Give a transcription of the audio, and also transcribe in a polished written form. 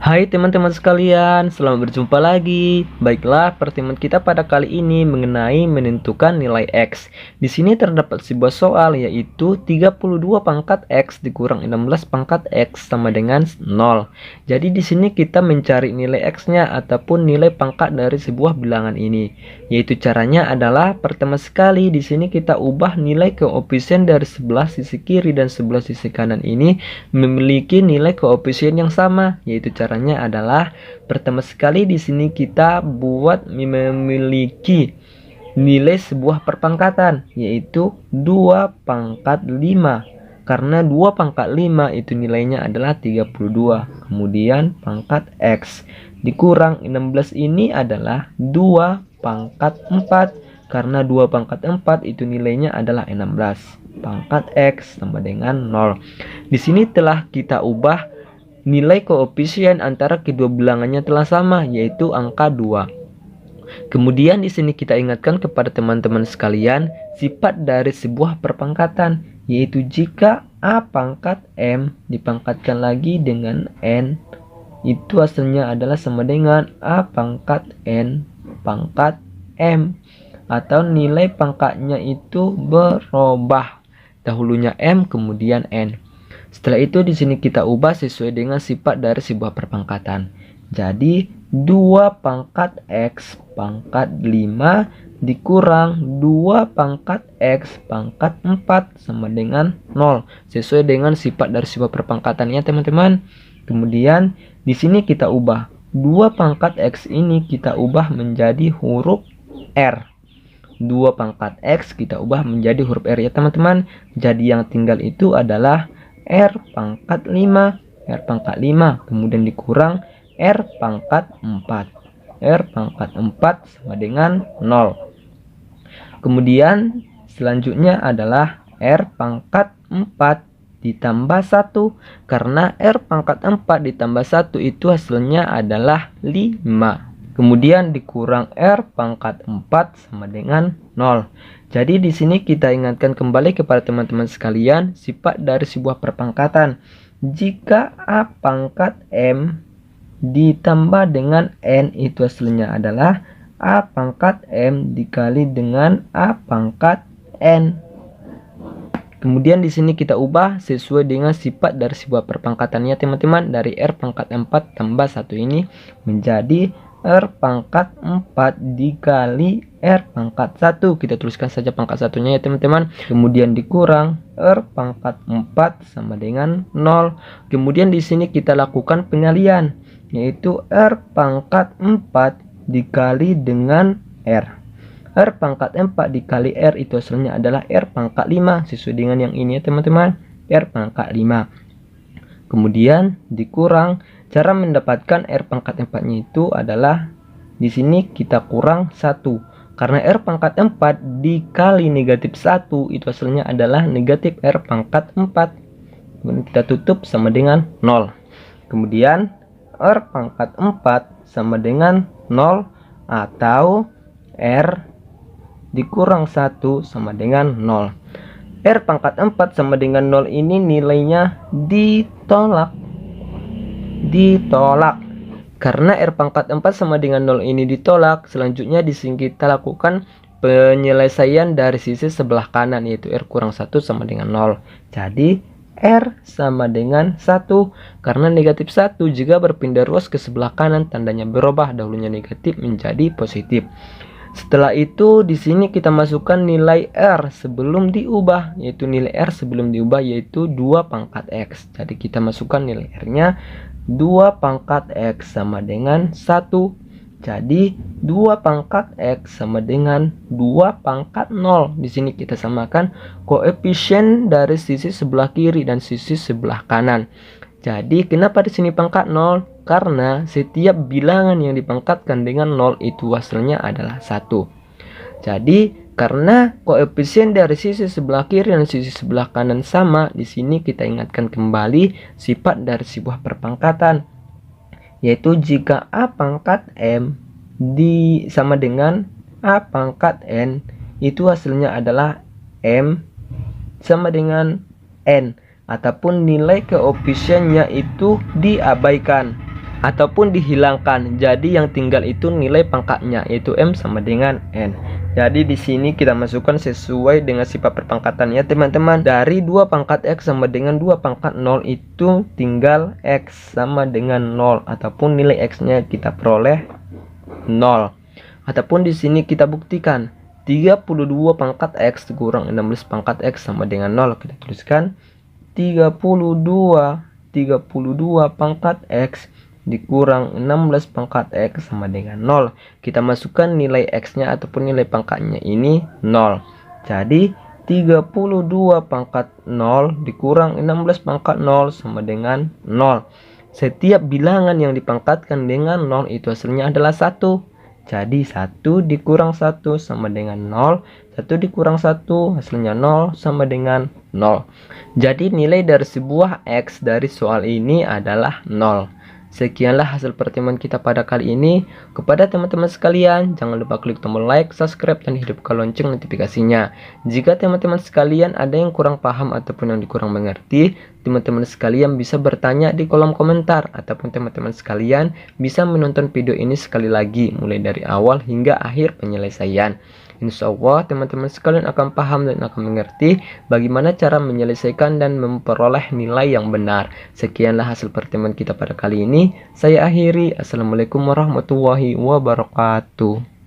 Hai teman-teman sekalian, selamat berjumpa lagi. Baiklah, pertemuan kita pada kali ini mengenai menentukan nilai X. Di sini terdapat sebuah soal yaitu 32 pangkat X dikurang 16 pangkat X sama dengan 0. Jadi di sini kita mencari nilai X-nya ataupun nilai pangkat dari sebuah bilangan ini. Yaitu caranya adalah pertama sekali di sini kita ubah nilai koefisien dari sebelah sisi kiri dan sebelah sisi kanan ini memiliki nilai koefisien yang sama, yaitu caranya adalah pertama sekali di sini kita buat memiliki nilai sebuah perpangkatan yaitu 2 pangkat 5. Karena 2 pangkat 5 itu nilainya adalah 32. Kemudian pangkat X dikurang 16 ini adalah 2 pangkat 4. Karena 2 pangkat 4 itu nilainya adalah 16. Pangkat X sama dengan 0. Di sini telah kita ubah nilai koefisien antara kedua bilangannya telah sama, yaitu angka 2. Kemudian di sini kita ingatkan kepada teman-teman sekalian sifat dari sebuah perpangkatan, yaitu jika A pangkat M dipangkatkan lagi dengan N, itu hasilnya adalah sama dengan A pangkat N pangkat M, atau nilai pangkatnya itu berubah. Dahulunya M kemudian N. Setelah itu di sini kita ubah sesuai dengan sifat dari sebuah perpangkatan. Jadi 2 pangkat X pangkat 5 dikurang 2 pangkat X pangkat 4 sama dengan 0. Sesuai dengan sifat dari sebuah perpangkatan ya teman-teman. Kemudian di sini kita ubah 2 pangkat X ini kita ubah menjadi huruf R. 2 pangkat X kita ubah menjadi huruf R ya teman-teman. Jadi yang tinggal itu adalah R pangkat 5. R pangkat 5 kemudian dikurang R pangkat 4. R pangkat 4 sama dengan 0. Kemudian selanjutnya adalah R pangkat 4 ditambah 1. Karena R pangkat 4 ditambah 1 itu hasilnya adalah 5. Kemudian dikurang R pangkat 4 sama dengan 0. Jadi di sini kita ingatkan kembali kepada teman-teman sekalian sifat dari sebuah perpangkatan. Jika A pangkat M ditambah dengan N itu hasilnya adalah A pangkat M dikali dengan A pangkat N. Kemudian di sini kita ubah sesuai dengan sifat dari sebuah perpangkatannya teman-teman, dari R pangkat 4 tambah 1 ini menjadi R pangkat 4 dikali R pangkat 1. Kita tuliskan saja pangkat satunya ya teman-teman. Kemudian dikurang R pangkat 4 sama dengan 0. Kemudian di sini kita lakukan pengalian, yaitu R pangkat 4 dikali dengan R. R pangkat 4 dikali R itu hasilnya adalah R pangkat 5. Sesuai dengan yang ini ya teman-teman, R pangkat 5. Kemudian dikurang, cara mendapatkan R pangkat 4-nya itu adalah di sini kita kurang 1. Karena R pangkat 4 dikali negatif 1 itu hasilnya adalah negatif R pangkat 4. Kemudian kita tutup sama dengan 0. Kemudian R pangkat 4 sama dengan 0 atau R dikurang 1 sama dengan 0. R pangkat 4 sama dengan 0 ini nilainya ditolak. Karena R pangkat 4 sama dengan 0 ini ditolak, selanjutnya di sini kita lakukan penyelesaian dari sisi sebelah kanan, yaitu R kurang 1 sama dengan 0. Jadi R sama dengan 1. Karena negatif 1 jika berpindah ruas ke sebelah kanan tandanya berubah, dahulunya negatif menjadi positif. Setelah itu di sini kita masukkan nilai R sebelum diubah, yaitu nilai R sebelum diubah yaitu 2 pangkat X. Jadi kita masukkan nilai R-nya 2 pangkat X sama dengan 1. Jadi 2 pangkat X sama dengan 2 pangkat 0. Di sini kita samakan koefisien dari sisi sebelah kiri dan sisi sebelah kanan. Jadi kenapa di sini pangkat 0? Karena setiap bilangan yang dipangkatkan dengan 0 itu hasilnya adalah 1. Jadi karena koefisien dari sisi sebelah kiri dan sisi sebelah kanan sama, di sini kita ingatkan kembali sifat dari sebuah perpangkatan, yaitu jika A pangkat M sama dengan A pangkat N, itu hasilnya adalah M sama dengan N, ataupun nilai koefisiennya itu diabaikan. ataupun dihilangkan. Jadi yang tinggal itu nilai pangkatnya, yaitu M sama dengan N. Jadi di sini kita masukkan sesuai dengan sifat perpangkatannya teman-teman. Dari 2 pangkat X sama dengan 2 pangkat 0 itu tinggal X sama dengan 0, ataupun nilai X-nya kita peroleh 0. Ataupun di sini kita buktikan 32 pangkat X kurang 16 pangkat X sama dengan 0. Kita tuliskan 32 pangkat X dikurang 16 pangkat X sama dengan 0. Kita masukkan nilai X-nya ataupun nilai pangkatnya ini 0. Jadi 32 pangkat 0 dikurang 16 pangkat 0 sama dengan 0. Setiap bilangan yang dipangkatkan dengan 0 itu hasilnya adalah 1. Jadi 1 dikurang 1 sama dengan 0. 1 dikurang 1 hasilnya 0 sama dengan 0. Jadi nilai dari sebuah X dari soal ini adalah 0. Sekianlah hasil pertemuan kita pada kali ini. Kepada teman-teman sekalian, jangan lupa klik tombol like, subscribe, dan hidupkan lonceng notifikasinya. Jika teman-teman sekalian ada yang kurang paham ataupun yang kurang mengerti, teman-teman sekalian bisa bertanya di kolom komentar, ataupun teman-teman sekalian bisa menonton video ini sekali lagi mulai dari awal hingga akhir penyelesaian. Insya Allah teman-teman sekalian akan paham dan akan mengerti bagaimana cara menyelesaikan dan memperoleh nilai yang benar. Sekianlah hasil pertemuan kita pada kali ini. Saya akhiri. Assalamualaikum warahmatullahi wabarakatuh.